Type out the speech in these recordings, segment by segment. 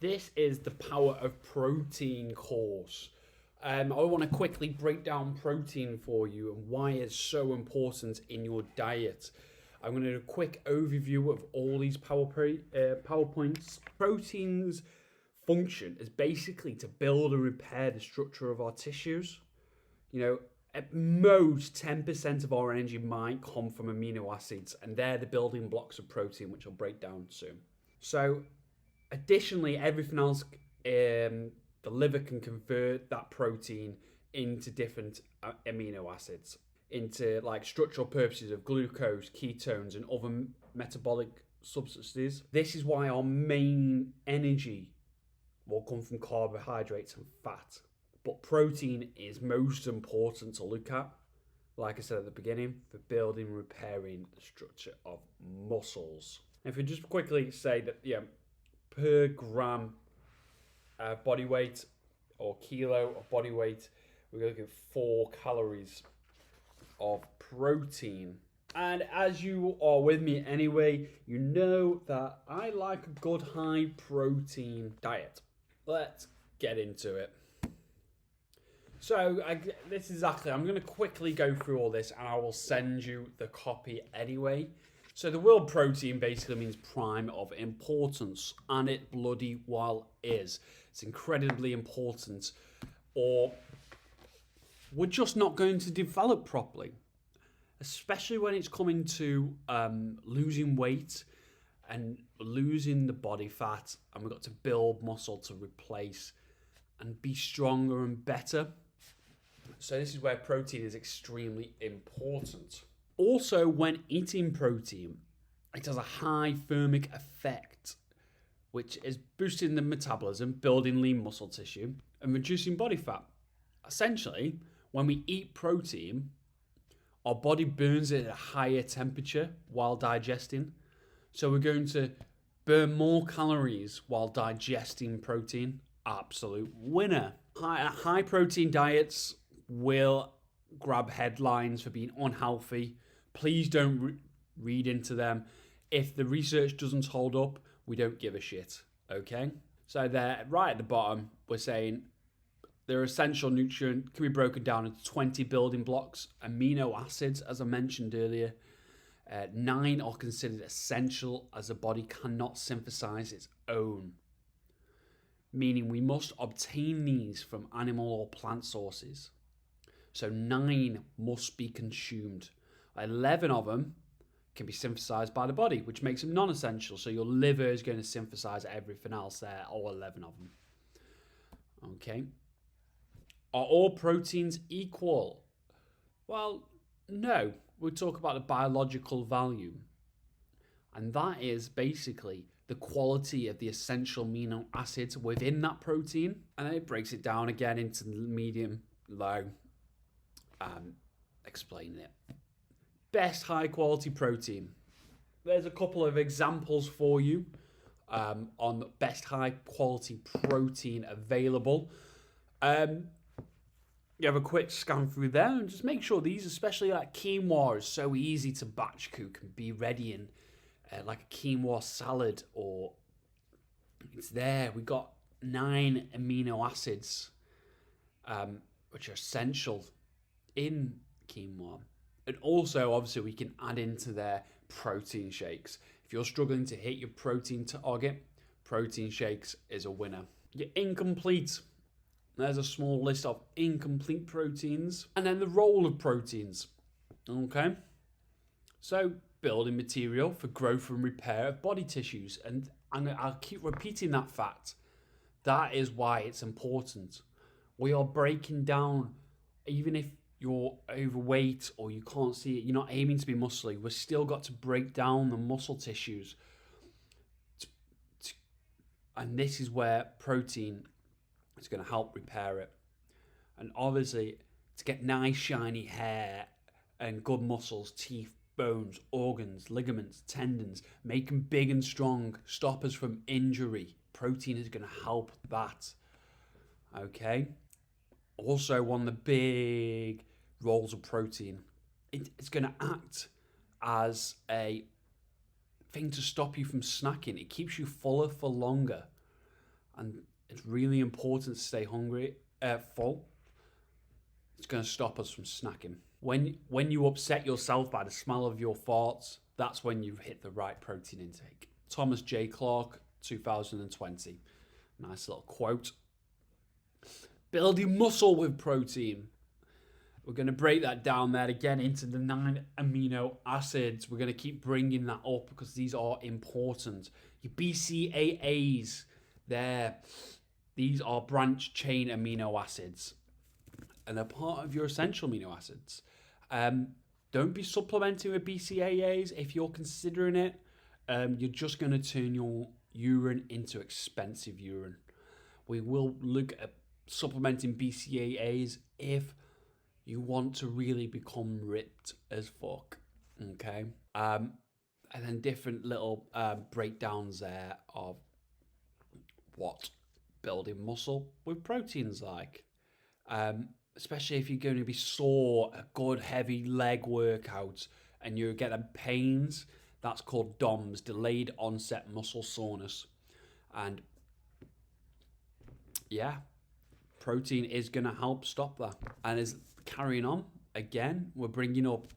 This is the Power of Protein course. I want to quickly break down protein for you and why it's so important in your diet. I'm going to do a quick overview of all these PowerPoints. Protein's function is basically to build and repair the structure of our tissues. You know, at most 10% of our energy might come from amino acids, and they're the building blocks of protein, which I'll break down soon. So, additionally, everything else, the liver can convert that protein into different amino acids, into like structural purposes of glucose, ketones, and other metabolic substances. This is why our main energy will come from carbohydrates and fat. But protein is most important to look at, like I said at the beginning, for building and repairing the structure of muscles. If we just quickly say that, per gram body weight or kilo of body weight, we're looking at 4 calories of protein. And as you are with me anyway, you know that I like a good high protein diet. Let's get into it. So I'm going to quickly go through all this and I will send you the copy anyway. So the word protein basically means prime of importance, and it bloody well is. It's incredibly important, or we're just not going to develop properly, especially when it's coming to losing weight and losing the body fat, and we've got to build muscle to replace and be stronger and better. So this is where protein is extremely important. Also, when eating protein, it has a high thermic effect, which is boosting the metabolism, building lean muscle tissue, and reducing body fat. Essentially, when we eat protein, our body burns it at a higher temperature while digesting. So we're going to burn more calories while digesting protein. Absolute winner. High protein diets will grab headlines for being unhealthy. Please don't read into them. If the research doesn't hold up, we don't give a shit, okay? So there, right at the bottom, we're saying their essential nutrient can be broken down into 20 building blocks. Amino acids, as I mentioned earlier, 9 are considered essential as the body cannot synthesize its own, meaning we must obtain these from animal or plant sources. So 9 must be consumed. 11 of them can be synthesized by the body, which makes them non-essential. So your liver is going to synthesize everything else there, all 11 of them. Okay. Are all proteins equal? Well, no. We'll talk about the biological value. And that is basically the quality of the essential amino acids within that protein. And then it breaks it down again into medium, low, explaining it. Best high quality protein. There's a couple of examples for you on best high quality protein available. You have a quick scan through there and just make sure these, especially like quinoa, is so easy to batch cook and be ready in like a quinoa salad, or it's there. We got 9 amino acids which are essential in quinoa. And also, obviously, we can add into their protein shakes. If you're struggling to hit your protein target, protein shakes is a winner. Your incomplete. There's a small list of incomplete proteins. And then the role of proteins. Okay. So, building material for growth and repair of body tissues. And I'll keep repeating that fact. That is why it's important. We are breaking down, even if you're overweight or you can't see it, you're not aiming to be muscly, we've still got to break down the muscle tissues. And this is where protein is going to help repair it. And obviously, to get nice shiny hair and good muscles, teeth, bones, organs, ligaments, tendons, make them big and strong, stop us from injury. Protein is going to help that. Okay? Also, one of the big roles of protein, it's going to act as a thing to stop you from snacking. It keeps you fuller for longer. and it's really important to stay full. It's going to stop us from snacking. When you upset yourself by the smell of your farts, that's when you've hit the right protein intake. Thomas J. Clark, 2020. Nice little quote. Building muscle with protein. We're going to break that down there again into the 9 amino acids. We're going to keep bringing that up because these are important. Your BCAAs, these are branch chain amino acids, and they're part of your essential amino acids. Don't be supplementing with BCAAs if you're considering it. You're just going to turn your urine into expensive urine. We will look at supplementing BCAAs if you want to really become ripped as fuck. Okay. And then different little breakdowns there of what building muscle with proteins like. Especially if you're going to be sore, a good heavy leg workout, and you're getting pains, that's called DOMS, delayed onset muscle soreness. And yeah, protein is going to help stop that. And as carrying on, again, we're bringing up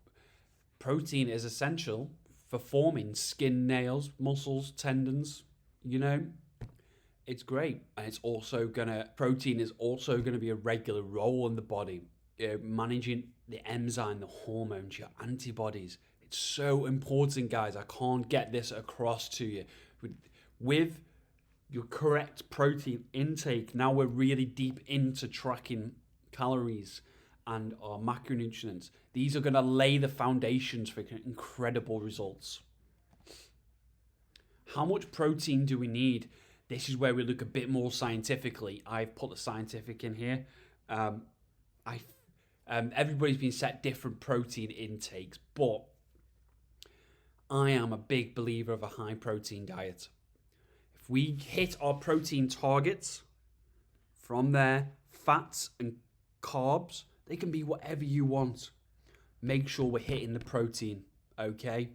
protein is essential for forming skin, nails, muscles, tendons, it's great. And protein is also going to be a regular role in the body, managing the enzyme, the hormones, your antibodies. It's so important, guys. I can't get this across to you. With your correct protein intake, now we're really deep into tracking calories and our macronutrients. These are going to lay the foundations for incredible results. How much protein do we need? This is where we look a bit more scientifically. I've put the scientific in here. Everybody's been set different protein intakes, but I am a big believer of a high protein diet. If we hit our protein targets, from there, fats and carbs, they can be whatever you want. Make sure we're hitting the protein, okay?